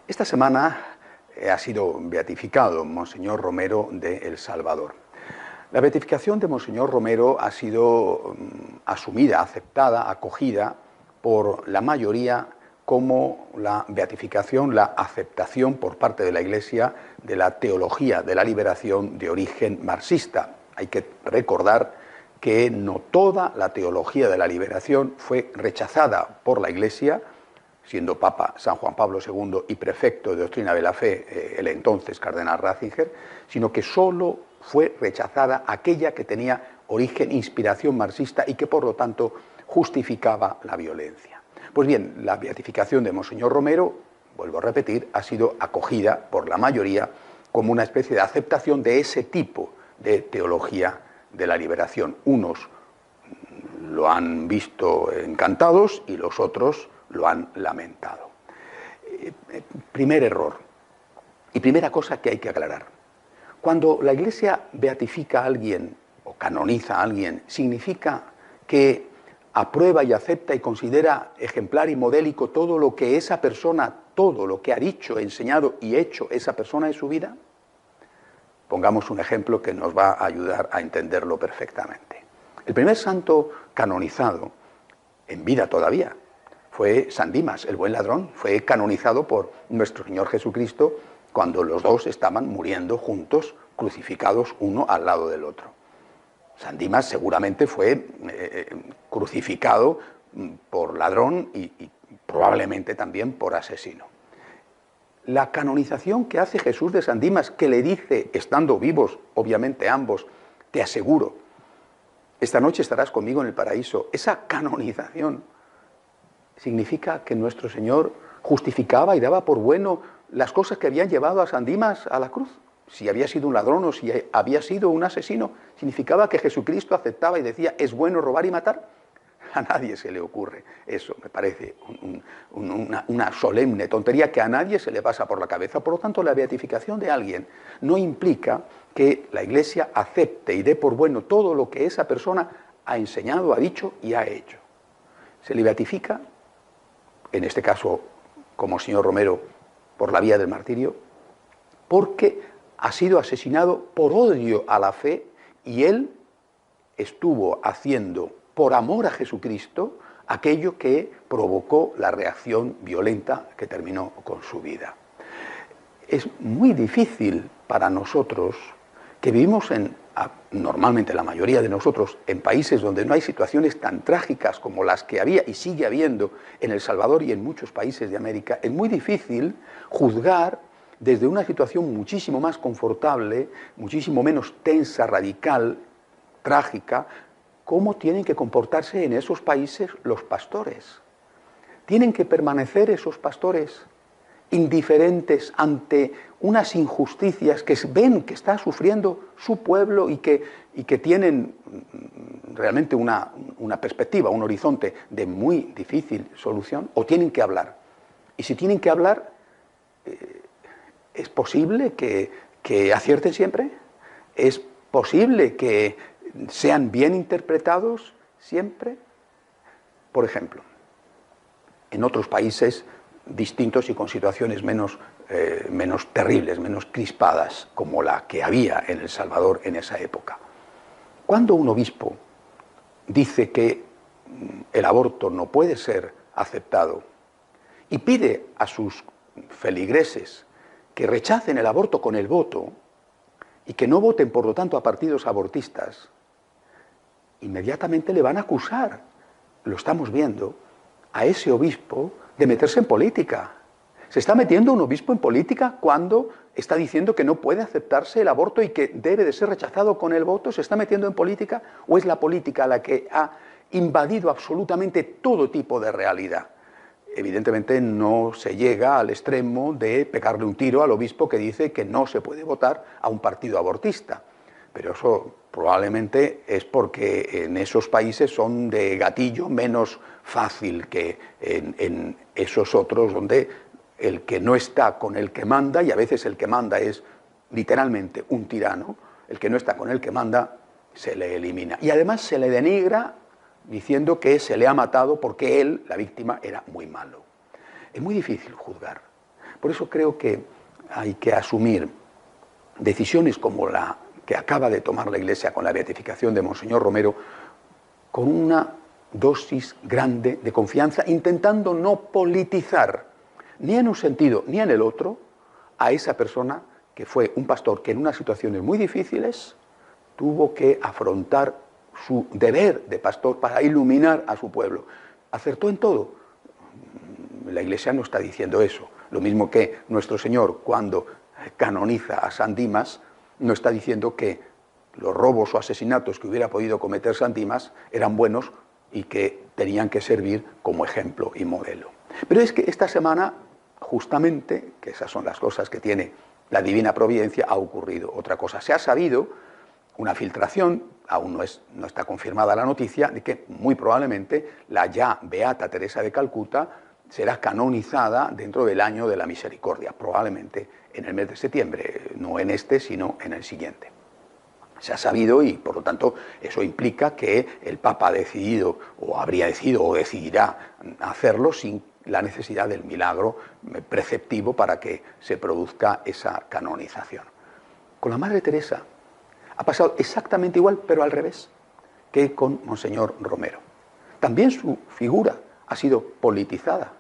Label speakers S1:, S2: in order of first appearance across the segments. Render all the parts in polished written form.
S1: Esta semana ha sido beatificado Monseñor Romero de El Salvador. La beatificación de Monseñor Romero ha sido asumida, aceptada, acogida por la mayoría como la beatificación, la aceptación por parte de la Iglesia de la teología de la liberación de origen marxista. Hay que recordar que no toda la teología de la liberación fue rechazada por la Iglesia, siendo Papa San Juan Pablo II y prefecto de Doctrina de la Fe el entonces cardenal Ratzinger, sino que solo fue rechazada aquella que tenía origen, inspiración marxista y que por lo tanto justificaba la violencia. Pues bien, la beatificación de Monseñor Romero, vuelvo a repetir, ha sido acogida por la mayoría como una especie de aceptación de ese tipo de teología de la liberación. Unos lo han visto encantados y los otros lo han lamentado. Primer error y primera cosa que hay que aclarar. Cuando la Iglesia beatifica a alguien o canoniza a alguien, significa que aprueba y acepta y considera ejemplar y modélico todo lo que esa persona, todo lo que ha dicho, enseñado y hecho esa persona en su vida. Pongamos un ejemplo que nos va a ayudar a entenderlo perfectamente. El primer santo canonizado, en vida todavía, fue San Dimas, el buen ladrón. Fue canonizado por nuestro Señor Jesucristo cuando los dos estaban muriendo juntos, crucificados uno al lado del otro. San Dimas seguramente fue crucificado por ladrón y probablemente también por asesino. La canonización que hace Jesús de San Dimas, que le dice, estando vivos, obviamente ambos, te aseguro, esta noche estarás conmigo en el paraíso, esa canonización significa que nuestro Señor justificaba y daba por bueno las cosas que habían llevado a San Dimas a la cruz. Si había sido un ladrón o si había sido un asesino, significaba que Jesucristo aceptaba y decía, ¿es bueno robar y matar? A nadie se le ocurre eso, me parece una solemne tontería que a nadie se le pasa por la cabeza. Por lo tanto, la beatificación de alguien no implica que la Iglesia acepte y dé por bueno todo lo que esa persona ha enseñado, ha dicho y ha hecho. Se le beatifica, en este caso como señor Romero, por la vía del martirio, porque ha sido asesinado por odio a la fe y él estuvo haciendo por amor a Jesucristo aquello que provocó la reacción violenta que terminó con su vida. Es muy difícil para nosotros, que vivimos normalmente la mayoría de nosotros, en países donde no hay situaciones tan trágicas como las que había y sigue habiendo en El Salvador y en muchos países de América, es muy difícil juzgar desde una situación muchísimo más confortable, muchísimo menos tensa, radical, trágica, cómo tienen que comportarse en esos países los pastores. Tienen que permanecer esos pastores indiferentes ante unas injusticias que ven que está sufriendo su pueblo y que tienen realmente una perspectiva, un horizonte de muy difícil solución, o tienen que hablar. Y si tienen que hablar, ¿es posible que acierten siempre? ¿Es posible que sean bien interpretados siempre? Por ejemplo, en otros países distintos y con situaciones menos terribles, menos crispadas, como la que había en El Salvador en esa época. Cuando un obispo dice que el aborto no puede ser aceptado y pide a sus feligreses que rechacen el aborto con el voto y que no voten, por lo tanto, a partidos abortistas, inmediatamente le van a acusar, lo estamos viendo, a ese obispo de meterse en política. ¿Se está metiendo un obispo en política cuando está diciendo que no puede aceptarse el aborto y que debe de ser rechazado con el voto? ¿Se está metiendo en política o es la política la que ha invadido absolutamente todo tipo de realidad? Evidentemente no se llega al extremo de pegarle un tiro al obispo que dice que no se puede votar a un partido abortista. Pero eso probablemente es porque en esos países son de gatillo menos fácil que en esos otros donde el que no está con el que manda, y a veces el que manda es literalmente un tirano, el que no está con el que manda se le elimina. Y además se le denigra diciendo que se le ha matado porque él, la víctima, era muy malo. Es muy difícil juzgar. Por eso creo que hay que asumir decisiones como la que acaba de tomar la Iglesia con la beatificación de Monseñor Romero, con una dosis grande de confianza, intentando no politizar, ni en un sentido ni en el otro, a esa persona que fue un pastor que en unas situaciones muy difíciles tuvo que afrontar su deber de pastor para iluminar a su pueblo. Acertó en todo. La Iglesia no está diciendo eso. Lo mismo que nuestro Señor, cuando canoniza a San Dimas, no está diciendo que los robos o asesinatos que hubiera podido cometer San Dimas eran buenos y que tenían que servir como ejemplo y modelo. Pero es que esta semana, justamente, que esas son las cosas que tiene la divina providencia, ha ocurrido otra cosa. Se ha sabido una filtración, aún no está confirmada la noticia, de que muy probablemente la ya beata Teresa de Calcuta será canonizada dentro del año de la misericordia, probablemente en el mes de septiembre, no en este, sino en el siguiente. Se ha sabido y, por lo tanto, eso implica que el Papa ha decidido, o habría decidido, o decidirá hacerlo sin la necesidad del milagro preceptivo para que se produzca esa canonización. Con la Madre Teresa ha pasado exactamente igual, pero al revés, que con Monseñor Romero. También su figura ha sido politizada.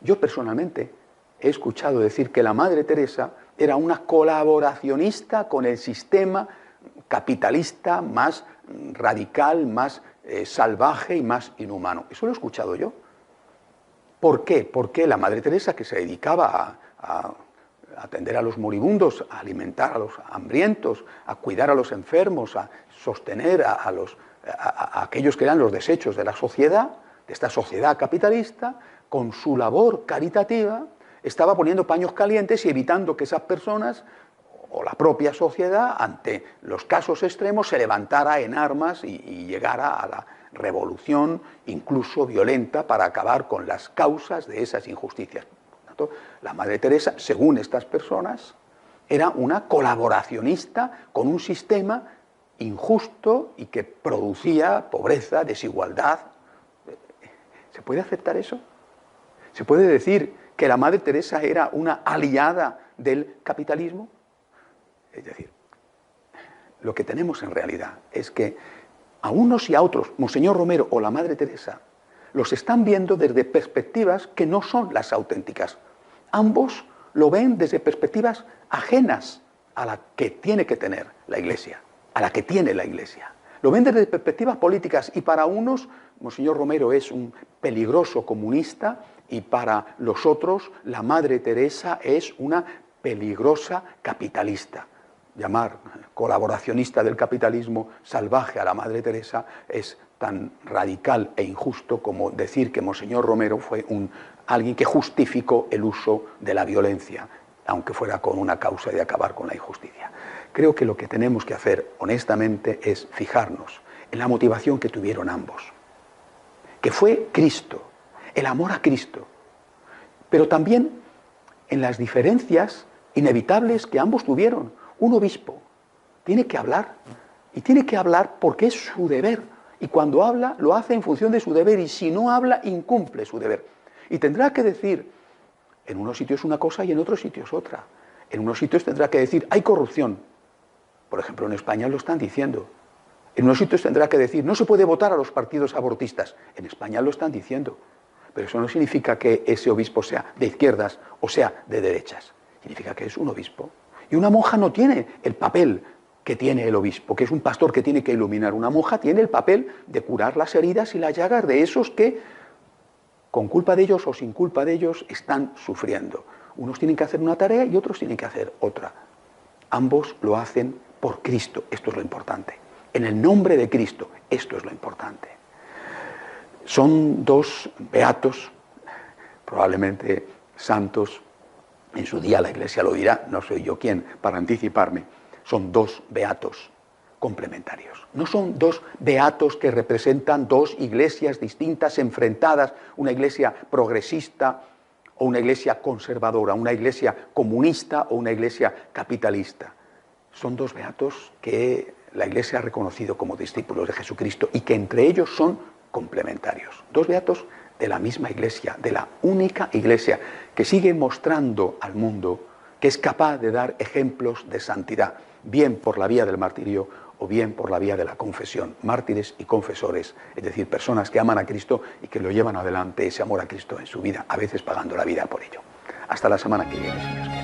S1: Yo personalmente he escuchado decir que la Madre Teresa era una colaboracionista con el sistema capitalista más radical, más salvaje y más inhumano. Eso lo he escuchado yo. ¿Por qué? Porque la Madre Teresa, que se dedicaba a atender a los moribundos, a alimentar a los hambrientos, a cuidar a los enfermos, a sostener a aquellos que eran los desechos de la sociedad, de esta sociedad capitalista, con su labor caritativa, estaba poniendo paños calientes y evitando que esas personas o la propia sociedad, ante los casos extremos, se levantara en armas y llegara a la revolución, incluso violenta, para acabar con las causas de esas injusticias. Por tanto, la Madre Teresa, según estas personas, era una colaboracionista con un sistema injusto y que producía pobreza, desigualdad. ¿Se puede aceptar eso? ¿Se puede decir que la Madre Teresa era una aliada del capitalismo? Es decir, lo que tenemos en realidad es que a unos y a otros, Monseñor Romero o la Madre Teresa, los están viendo desde perspectivas que no son las auténticas. Ambos lo ven desde perspectivas ajenas a la que tiene que tener la Iglesia, a la que tiene la Iglesia. Lo ven desde perspectivas políticas y para unos, Monseñor Romero es un peligroso comunista y para los otros, la Madre Teresa es una peligrosa capitalista. Llamar colaboracionista del capitalismo salvaje a la Madre Teresa es tan radical e injusto como decir que Monseñor Romero fue alguien que justificó el uso de la violencia, aunque fuera con una causa de acabar con la injusticia. Creo que lo que tenemos que hacer, honestamente, es fijarnos en la motivación que tuvieron ambos, que fue Cristo, el amor a Cristo, pero también en las diferencias inevitables que ambos tuvieron. Un obispo tiene que hablar, y tiene que hablar porque es su deber, y cuando habla lo hace en función de su deber, y si no habla incumple su deber. Y tendrá que decir, en unos sitios una cosa y en otros sitios otra. En unos sitios tendrá que decir, hay corrupción. Por ejemplo, en España lo están diciendo. En unos sitios tendrá que decir, no se puede votar a los partidos abortistas. En España lo están diciendo. Pero eso no significa que ese obispo sea de izquierdas o sea de derechas. Significa que es un obispo. Y una monja no tiene el papel que tiene el obispo, que es un pastor que tiene que iluminar. Una monja tiene el papel de curar las heridas y las llagas de esos que, con culpa de ellos o sin culpa de ellos, están sufriendo. Unos tienen que hacer una tarea y otros tienen que hacer otra. Ambos lo hacen por Cristo, esto es lo importante. En el nombre de Cristo, esto es lo importante. Son dos beatos, probablemente santos. En su día la Iglesia lo dirá, no soy yo quien para anticiparme. Son dos beatos complementarios. No son dos beatos que representan dos iglesias distintas, enfrentadas, una iglesia progresista o una iglesia conservadora, una iglesia comunista o una iglesia capitalista. Son dos beatos que la Iglesia ha reconocido como discípulos de Jesucristo y que entre ellos son complementarios. Dos beatos de la misma Iglesia, de la única Iglesia que sigue mostrando al mundo que es capaz de dar ejemplos de santidad, bien por la vía del martirio o bien por la vía de la confesión, mártires y confesores, es decir, personas que aman a Cristo y que lo llevan adelante ese amor a Cristo en su vida, a veces pagando la vida por ello. Hasta la semana que viene, si Dios quiere.